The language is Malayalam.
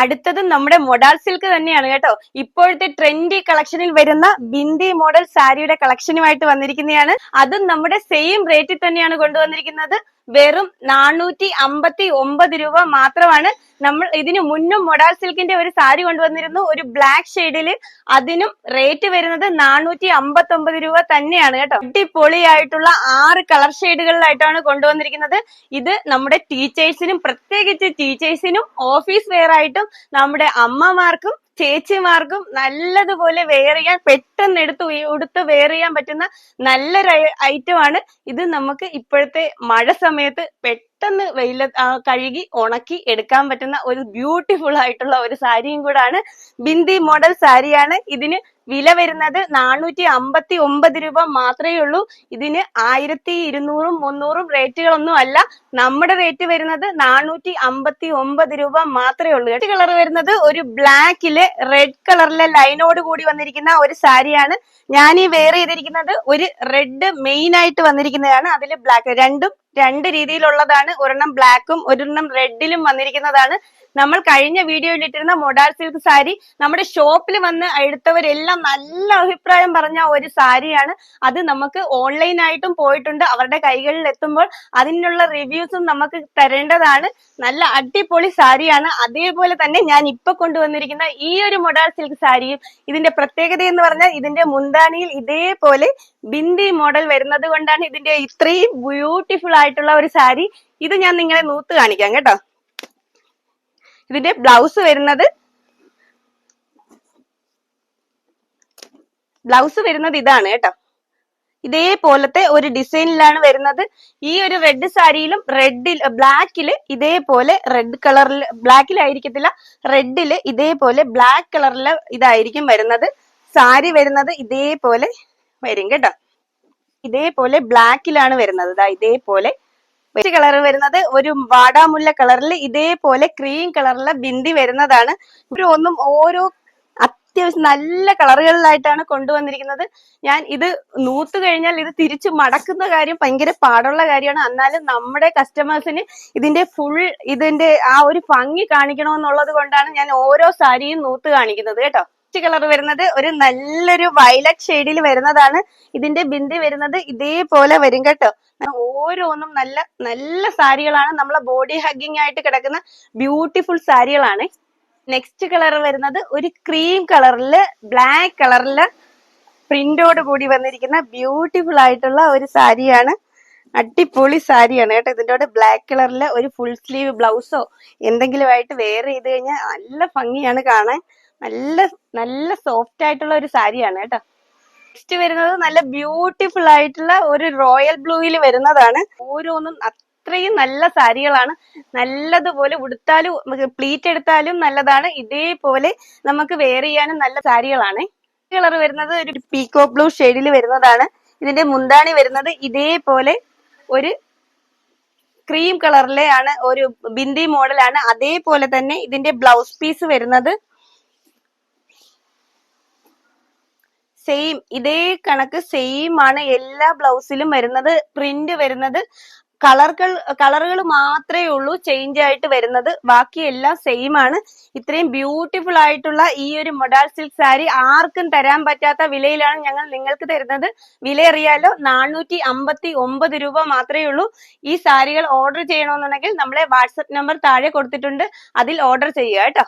അടുത്തത് നമ്മുടെ മൊഡാൾ സിൽക്ക് തന്നെയാണ് കേട്ടോ. ഇപ്പോഴത്തെ ട്രെൻഡി കളക്ഷനിൽ വരുന്ന ബിന്ദി മോഡൽ സാരിയുടെ കളക്ഷനുമായിട്ട് വന്നിരിക്കുന്നതാണ്. അതും നമ്മുടെ സെയിം റേറ്റിൽ തന്നെയാണ് കൊണ്ടുവന്നിരിക്കുന്നത്. വെറും 459 രൂപ മാത്രമാണ്. നമ്മൾ ഇതിനു മുന്നും മൊഡാൾ സിൽക്കിന്റെ ഒരു സാരി കൊണ്ടുവന്നിരുന്നു, ഒരു ബ്ലാക്ക് ഷെയ്ഡില്. അതിനും റേറ്റ് വരുന്നത് 459 രൂപ തന്നെയാണ് കേട്ടോ. അടിപൊളിയായിട്ടുള്ള 6 കളർ ഷെയ്ഡുകളിലായിട്ടാണ് കൊണ്ടുവന്നിരിക്കുന്നത്. ഇത് നമ്മുടെ ടീച്ചേഴ്സിനും, പ്രത്യേകിച്ച് ടീച്ചേഴ്സിനും ഓഫീസ് വെയർ ആയിട്ടും നമ്മുടെ അമ്മമാർക്കും ചേച്ചിമാർക്കും നല്ലതുപോലെ വെയർ ചെയ്യാൻ, പെട്ടെന്ന് ഉടുത്ത് വെയർ ചെയ്യാൻ പറ്റുന്ന നല്ലൊരു ഐറ്റം ആണ് ഇത്. നമുക്ക് ഇപ്പോഴത്തെ മഴ സമയത്ത് പെട്ടെന്ന് കഴുകി ഉണക്കി എടുക്കാൻ പറ്റുന്ന ഒരു ബ്യൂട്ടിഫുൾ ആയിട്ടുള്ള ഒരു സാരിയും കൂടാണ്. ബിന്ദി മോഡൽ സാരിയാണ്. ഇതിന് വില വരുന്നത് 459 രൂപ മാത്രമേ ഉള്ളൂ. ഇതിന് 1200 300 റേറ്റുകളൊന്നും അല്ല. നമ്മുടെ റേറ്റ് വരുന്നത് 459 രൂപ മാത്രമേ ഉള്ളൂ. കളർ വരുന്നത് ഒരു ബ്ലാക്കില് റെഡ് കളറിലെ ലൈനോട് കൂടി വന്നിരിക്കുന്ന ഒരു സാരിയാണ്. ഞാൻ ഈ വെയർ ചെയ്തിരിക്കുന്നത് ഒരു റെഡ് മെയിൻ ആയിട്ട് വന്നിരിക്കുന്നതാണ്. അതിൽ ബ്ലാക്ക് രണ്ട് രീതിയിലുള്ളതാണ്. ഒരെണ്ണം ബ്ലാക്കും ഒരെണ്ണം റെഡിലും വന്നിരിക്കുന്നതാണ്. നമ്മൾ കഴിഞ്ഞ വീഡിയോയിൽ ഇട്ടിരുന്ന മൊഡാൾ സിൽക്ക് സാരി നമ്മുടെ ഷോപ്പിൽ വന്ന് എടുത്തവരെല്ലാം നല്ല അഭിപ്രായം പറഞ്ഞ ഒരു സാരിയാണ്. അത് നമുക്ക് ഓൺലൈനായിട്ടും പോയിട്ടുണ്ട്. അവരുടെ കൈകളിൽ എത്തുമ്പോൾ അതിനുള്ള റിവ്യൂസും നമുക്ക് തരേണ്ടതാണ്. നല്ല അടിപൊളി സാരിയാണ്. അതേപോലെ തന്നെ ഞാൻ ഇപ്പൊ കൊണ്ടുവന്നിരിക്കുന്ന ഈ ഒരു മൊഡാൾ സിൽക്ക് സാരിയും ഇതിന്റെ പ്രത്യേകത എന്ന് പറഞ്ഞാൽ ഇതിന്റെ മുന്താണിയിൽ ഇതേപോലെ ബിന്ദി മോഡൽ വരുന്നത് കൊണ്ടാണ് ഇതിന്റെ ഇത്രയും ബ്യൂട്ടിഫുൾ ആയിട്ടുള്ള ഒരു സാരി. ഇത് ഞാൻ നിങ്ങളെ നൂത്ത് കാണിക്കാം കേട്ടോ. ഇതിന്റെ ബ്ലൗസ് വരുന്നത് ഇതാണ് കേട്ടോ. ഇതേപോലത്തെ ഒരു ഡിസൈനിലാണ് വരുന്നത്. ഈ ഒരു റെഡ് സാരിയിലും ബ്ലാക്കില് ഇതേപോലെ റെഡ് കളറിൽ, ബ്ലാക്കിലായിരിക്കത്തില്ല, റെഡില് ഇതേപോലെ ബ്ലാക്ക് കളറില് ഇതായിരിക്കും വരുന്നത്. സാരി വരുന്നത് ഇതേപോലെ വരും കേട്ടോ. ഇതേപോലെ ബ്ലാക്കിലാണ് വരുന്നത്. ഇതേപോലെ കളർ വരുന്നത് ഒരു വാടാമുല്ല കളറിൽ ഇതേപോലെ ക്രീം കളറിലെ ബിന്ദി വരുന്നതാണ്. ഓരോ അത്യാവശ്യം നല്ല കളറുകളിലായിട്ടാണ് കൊണ്ടുവന്നിരിക്കുന്നത്. ഞാൻ ഇത് നൂത്ത് കഴിഞ്ഞാൽ ഇത് തിരിച്ചു മടക്കുന്ന കാര്യം ഭയങ്കര പാടുള്ള കാര്യമാണ്. എന്നാലും നമ്മുടെ കസ്റ്റമേഴ്സിന് ഇതിന്റെ ആ ഒരു ഭംഗി കാണിക്കണമെന്നുള്ളത് കൊണ്ടാണ് ഞാൻ ഓരോ സാരിയും നൂത്ത് കാണിക്കുന്നത് കേട്ടോ. കളർ വരുന്നത് ഒരു നല്ലൊരു വയലറ്റ് ഷെയ്ഡിൽ വരുന്നതാണ്. ഇതിന്റെ ബിന്ദി വരുന്നത് ഇതേപോലെ വരും കേട്ടോ. ഓരോന്നും നല്ല നല്ല സാരികളാണ്. നമ്മളെ ബോഡി ഹഗ്ഗിങ് ആയിട്ട് കിടക്കുന്ന ബ്യൂട്ടിഫുൾ സാരികളാണ്. നെക്സ്റ്റ് കളർ വരുന്നത് ഒരു ക്രീം കളറില് ബ്ലാക്ക് കളറില് പ്രിന്റോട് കൂടി വന്നിരിക്കുന്ന ബ്യൂട്ടിഫുൾ ആയിട്ടുള്ള ഒരു സാരിയാണ്. അടിപൊളി സാരിയാണ് കേട്ടോ. ഇതിന്റെ ബ്ലാക്ക് കളറില് ഒരു ഫുൾ സ്ലീവ് ബ്ലൗസോ എന്തെങ്കിലും ആയിട്ട് വെയർ ചെയ്ത് കഴിഞ്ഞാൽ നല്ല ഭംഗിയാണ് കാണാൻ. നല്ല നല്ല സോഫ്റ്റ് ആയിട്ടുള്ള ഒരു സാരിയാണ് കേട്ടോ. നെക്സ്റ്റ് വരുന്നത് നല്ല ബ്യൂട്ടിഫുൾ ആയിട്ടുള്ള ഒരു റോയൽ ബ്ലൂയിൽ വരുന്നതാണ്. ഓരോന്നും അത്രയും നല്ല സാരികളാണ്. നല്ലതുപോലെ ഉടുത്താലും പ്ലീറ്റ് എടുത്താലും നല്ലതാണ്. ഇതേപോലെ നമുക്ക് വെയർ ചെയ്യാനും നല്ല സാരികളാണ്. കളർ വരുന്നത് ഒരു പീക്കോ ബ്ലൂ ഷെയ്ഡിൽ വരുന്നതാണ്. ഇതിന്റെ മുന്താണി വരുന്നത് ഇതേപോലെ ഒരു ക്രീം കളറിലെ ആണ്, ഒരു ബിന്ദി മോഡലാണ്. അതേപോലെ തന്നെ ഇതിന്റെ ബ്ലൗസ് പീസ് വരുന്നത് സെയിം, ഇതേ കണക്ക് സെയിം ആണ് എല്ലാ ബ്ലൗസിലും വരുന്നത്. പ്രിന്റ് വരുന്നത് കളറുകൾ മാത്രമേ ഉള്ളൂ ചേഞ്ച് ആയിട്ട് വരുന്നത്. ബാക്കി എല്ലാം സെയിം ആണ്. ഇത്രയും ബ്യൂട്ടിഫുൾ ആയിട്ടുള്ള ഈ ഒരു മൊഡാൾ സിൽക്ക് സാരി ആർക്കും തരാൻ പറ്റാത്ത വിലയിലാണ് ഞങ്ങൾ നിങ്ങൾക്ക് തരുന്നത്. വില അറിയാലോ, 459 രൂപ മാത്രമേ ഉള്ളൂ. ഈ സാരികൾ ഓർഡർ ചെയ്യണമെന്നുണ്ടെങ്കിൽ നമ്മളെ വാട്സപ്പ് നമ്പർ താഴെ കൊടുത്തിട്ടുണ്ട്, അതിൽ ഓർഡർ ചെയ്യുക കേട്ടോ.